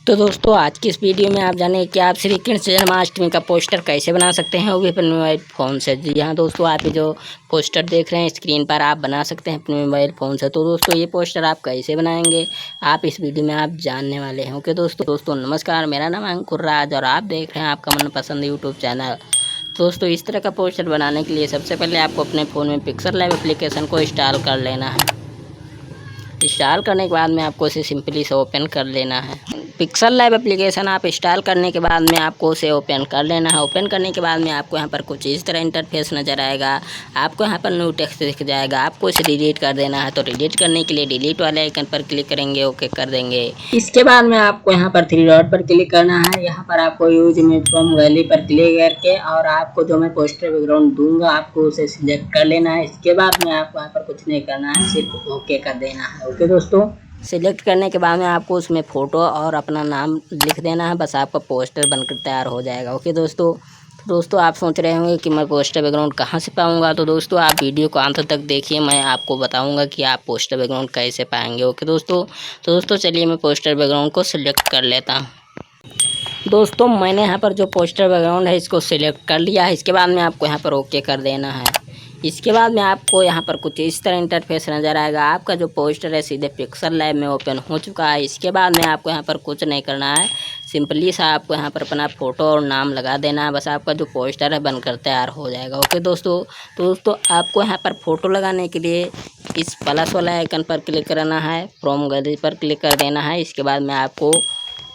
तो दोस्तों आज की इस वीडियो में आप जानेंगे कि आप श्री कृष्ण जन्माष्टमी का पोस्टर कैसे बना सकते हैं, वो भी अपने मोबाइल फ़ोन से। जी हाँ दोस्तों, आप ये जो पोस्टर देख रहे हैं स्क्रीन पर आप बना सकते हैं अपने मोबाइल फ़ोन से। तो दोस्तों ये पोस्टर आप कैसे बनाएंगे आप इस वीडियो में आप जानने वाले हैं। ओके दोस्तों नमस्कार, मेरा नाम अंकुर और आप देख रहे हैं आपका मनपसंद यूट्यूब चैनल। दोस्तों इस तरह का पोस्टर बनाने के लिए सबसे पहले आपको अपने फ़ोन में पिक्सेलैब एप्लीकेशन को इंस्टॉल कर लेना है। इंस्टॉल करने के बाद में आपको इसे सिंपली से ओपन कर लेना है। पिक्सेलैब एप्लीकेशन आप इंस्टॉल करने के बाद में आपको उसे ओपन कर लेना है। ओपन करने के बाद में आपको यहाँ पर कुछ इस तरह इंटरफेस नज़र आएगा। आपको यहाँ पर न्यू टेक्स्ट दिख जाएगा, आपको इसे डिलीट कर देना है। तो डिलीट करने के लिए डिलीट वाले आइकन पर क्लिक करेंगे, ओके कर देंगे। इसके बाद में आपको यहाँ पर 3 डॉट पर क्लिक करना है। यहाँ पर आपको यूज इमेज फ्रॉम गैलरी पर क्लिक करके और आपको जो मैं पोस्टर बैकग्राउंड दूंगा आपको उसे सिलेक्ट कर लेना है। इसके बाद में आपको यहाँ पर कुछ नहीं करना है, सिर्फ ओके कर देना है। ओके दोस्तों, सिलेक्ट करने के बाद में आपको उसमें फ़ोटो और अपना नाम लिख देना है, बस आपका पोस्टर बनकर तैयार हो जाएगा। ओके दोस्तों आप सोच रहे होंगे कि मैं पोस्टर बैकग्राउंड कहाँ से पाऊँगा। तो दोस्तों आप वीडियो को अंत तक देखिए, मैं आपको बताऊँगा कि आप पोस्टर बैकग्राउंड कैसे पाएंगे। ओके दोस्तों चलिए मैं पोस्टर बैकग्राउंड को सिलेक्ट कर लेता हूँ। दोस्तों मैंने यहाँ पर जो पोस्टर बैकग्राउंड है इसको सिलेक्ट कर लिया है। इसके बाद में आपको यहाँ पर ओके कर देना है। इसके बाद में आपको यहाँ पर कुछ इस तरह इंटरफेस नज़र आएगा। आपका जो पोस्टर है सीधे पिक्सेलैब में ओपन हो चुका है। इसके बाद में आपको यहाँ पर कुछ नहीं करना है, सिंपली सा आपको यहाँ पर अपना फ़ोटो और नाम लगा देना है, बस आपका जो पोस्टर है बनकर तैयार हो जाएगा। ओके दोस्तों आपको यहाँ पर फ़ोटो लगाने के लिए इस प्लस वाला आइकन पर क्लिक करना है, फ्रॉम गैलरी पर क्लिक कर देना है। इसके बाद में आपको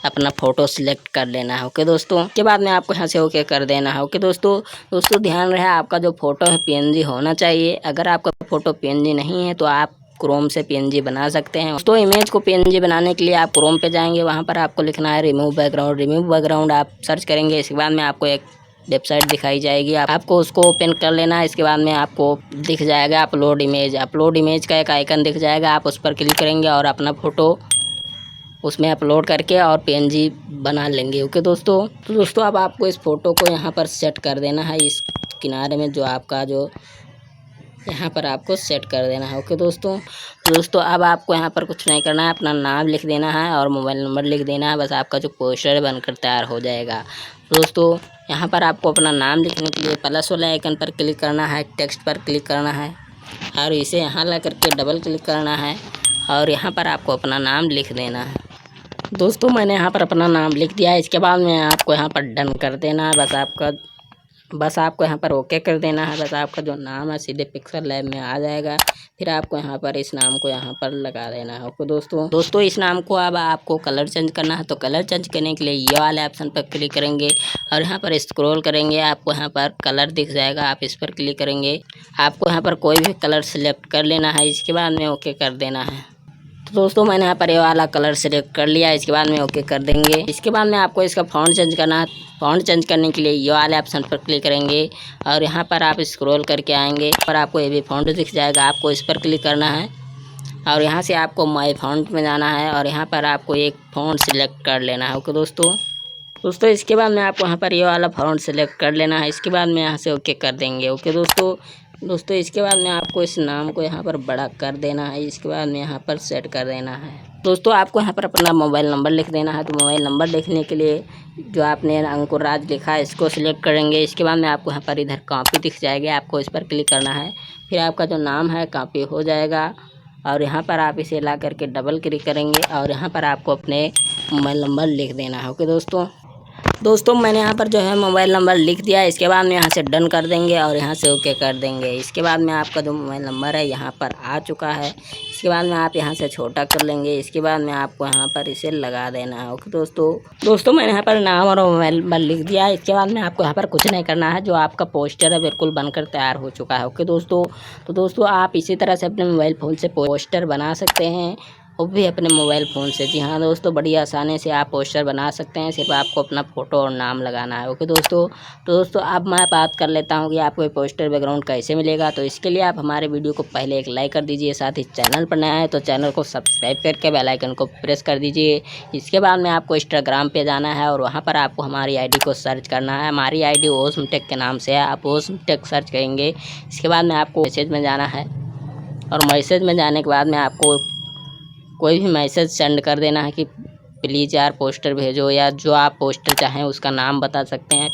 अपना फ़ोटो सिलेक्ट कर लेना है। ओके दोस्तों, के बाद में आपको यहाँ से ओके कर देना है। ओके दोस्तों ध्यान रहे आपका जो फ़ोटो है पीएनजी होना चाहिए। अगर आपका फ़ोटो पीएनजी नहीं है तो आप क्रोम से पीएनजी बना सकते हैं। दोस्तों इमेज को पीएनजी बनाने के लिए आप क्रोम पे जाएंगे, वहाँ पर आपको लिखना है रिमूव बैकग्राउंड आप सर्च करेंगे। इसके बाद में आपको एक वेबसाइट दिखाई जाएगी, आपको उसको ओपन कर लेना है। इसके बाद में आपको दिख जाएगा अपलोड इमेज का एक आइकन दिख जाएगा, आप उस पर क्लिक करेंगे और अपना फ़ोटो उसमें अपलोड करके और पीएनजी बना लेंगे। ओके दोस्तों अब आपको इस फ़ोटो को यहाँ पर सेट कर देना है, इस किनारे में जो आपका जो यहाँ पर आपको सेट कर देना है। ओके दोस्तों अब आपको यहाँ पर कुछ नहीं करना है, अपना नाम लिख देना है और मोबाइल नंबर लिख देना है, बस आपका जो पोस्टर बनकर तैयार हो जाएगा। दोस्तों यहाँ पर आपको अपना नाम लिखने के लिए प्लस वाले आइकन पर क्लिक करना है, टेक्स्ट पर क्लिक करना है और इसे यहाँ ला करके डबल क्लिक करना है और यहाँ पर आपको अपना नाम लिख देना है। दोस्तों मैंने यहाँ पर अपना नाम लिख दिया है। इसके बाद में आपको यहाँ पर डन कर देना है, बस आपको यहाँ पर ओके कर देना है। बस आपका जो नाम है सीधे पिक्सेलैब में आ जाएगा। फिर आपको यहाँ पर इस नाम को यहाँ पर लगा देना है। ओके दोस्तों इस नाम को अब आपको कलर चेंज करना है। तो कलर चेंज करने के लिए ये वाले ऑप्शन पर क्लिक करेंगे और यहाँ पर स्क्रॉल करेंगे, आपको यहाँ पर कलर दिख जाएगा, आप इस पर क्लिक करेंगे। आपको यहाँ पर कोई भी कलर सेलेक्ट कर लेना है, इसके बाद में ओके कर देना है। तो दोस्तों मैंने यहाँ पर ये वाला कलर सेलेक्ट कर लिया, इसके बाद में ओके कर देंगे। इसके बाद में आपको इसका फ़ॉन्ट चेंज करना है। फ़ॉन्ट चेंज करने के लिए ये वाले ऑप्शन पर क्लिक करेंगे और यहाँ पर आप स्क्रॉल करके आएंगे और आपको ये भी फ़ॉन्ट दिख जाएगा, आपको इस पर क्लिक करना है और यहाँ से आपको माई फ़ॉन्ट में जाना है और यहाँ पर आपको एक फ़ॉन्ट सेलेक्ट कर लेना है। ओके दोस्तों इसके बाद में आपको यहाँ पर ये वाला फ़ॉन्ट सेलेक्ट कर लेना है। इसके बाद में यहाँ से ओके कर देंगे। ओके दोस्तों इसके बाद में आपको इस नाम को यहाँ पर बड़ा कर देना है, इसके बाद में यहाँ पर सेट कर देना है। दोस्तों आपको यहाँ पर अपना मोबाइल नंबर लिख देना है। तो मोबाइल नंबर लिखने के लिए जो आपने अंकुर लिखा है इसको सिलेक्ट करेंगे। इसके बाद में आपको यहाँ पर इधर कॉपी दिख जाएगी, आपको इस पर क्लिक करना है। फिर आपका जो नाम है कॉपी हो जाएगा और यहाँ पर आप इसे ला करके डबल क्लिक करेंगे और यहाँ पर आपको अपने मोबाइल नंबर लिख देना है। ओके दोस्तों मैंने यहाँ पर जो है मोबाइल नंबर लिख दिया है। इसके बाद में यहाँ से डन कर देंगे और यहाँ से ओके कर देंगे। इसके बाद में आपका जो मोबाइल नंबर है यहाँ पर आ चुका है। इसके बाद में आप यहाँ से छोटा कर लेंगे। इसके बाद में आपको यहाँ पर इसे लगा देना है। ओके दोस्तों मैंने यहाँ पर नाम और मोबाइल नंबर लिख दिया है। इसके बाद में आपको यहाँ पर कुछ नहीं करना है, जो आपका पोस्टर है बिल्कुल बनकर तैयार हो चुका है। ओके दोस्तों आप इसी तरह से अपने मोबाइल फ़ोन से पोस्टर बना सकते हैं, वो भी अपने मोबाइल फ़ोन से। जी हाँ दोस्तों, बड़ी आसानी से आप पोस्टर बना सकते हैं, सिर्फ आपको अपना फ़ोटो और नाम लगाना है। ओके दोस्तों अब मैं बात कर लेता हूँ कि आपको ये पोस्टर बैकग्राउंड कैसे मिलेगा। तो इसके लिए आप हमारे वीडियो को पहले एक लाइक कर दीजिए, साथ ही चैनल पर नया है तो चैनल को सब्सक्राइब करके बेल आइकन को प्रेस कर दीजिए। इसके बाद में आपको इंस्टाग्राम पे जाना है और वहाँ पर आपको हमारी आईडी को सर्च करना है। हमारी आईडी ओसम टेक के नाम से है, आप ओसम टेक सर्च करेंगे। इसके बाद में आपको मैसेज में जाना है और मैसेज में जाने के बाद में आपको कोई भी मैसेज सेंड कर देना है कि प्लीज़ यार पोस्टर भेजो, या जो आप पोस्टर चाहें उसका नाम बता सकते हैं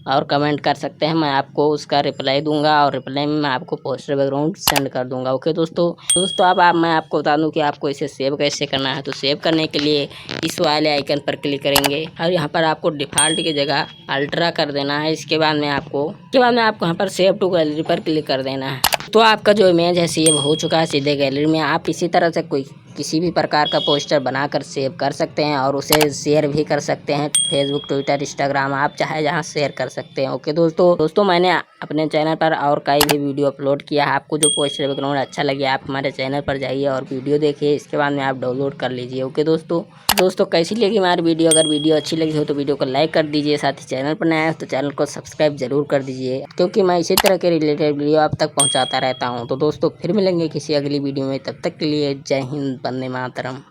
और कमेंट कर सकते हैं। मैं आपको उसका रिप्लाई दूंगा और रिप्लाई में मैं आपको पोस्टर बैकग्राउंड सेंड कर दूंगा। ओके दोस्तों अब मैं आपको बता दूं कि आपको इसे सेव कैसे करना है। तो सेव करने के लिए इस वाले आइकन पर क्लिक करेंगे और यहाँ पर आपको डिफ़ॉल्ट की जगह अल्ट्रा कर देना है। इसके बाद में आपको यहाँ पर सेव टू गैलरी पर क्लिक कर देना है। तो आपका जो इमेज है सेव हो चुका है सीधे गैलरी में। आप इसी तरह से किसी भी प्रकार का पोस्टर बनाकर सेव कर सकते हैं और उसे शेयर भी कर सकते हैं। फेसबुक, ट्विटर, इंस्टाग्राम, आप चाहे जहां शेयर कर सकते हैं। ओके दोस्तों मैंने अपने चैनल पर और कई भी वीडियो अपलोड किया है। आपको जो पोस्टर बैकग्राउंड अच्छा लगे आप हमारे चैनल पर जाइए और वीडियो देखिए, इसके बाद में आप डाउनलोड कर लीजिए। ओके दोस्तों कैसी लगी हमारी वीडियो? अगर वीडियो अच्छी लगी हो तो वीडियो को लाइक कर दीजिए, साथ ही चैनल पर नया है तो चैनल को सब्सक्राइब जरूर कर दीजिए, क्योंकि मैं इसी तरह के रिलेटेड वीडियो आप तक पहुँचाता रहता हूँ। तो दोस्तों फिर मिलेंगे किसी अगली वीडियो में, तब तक के लिए जय हिंद, वंदे मातरम।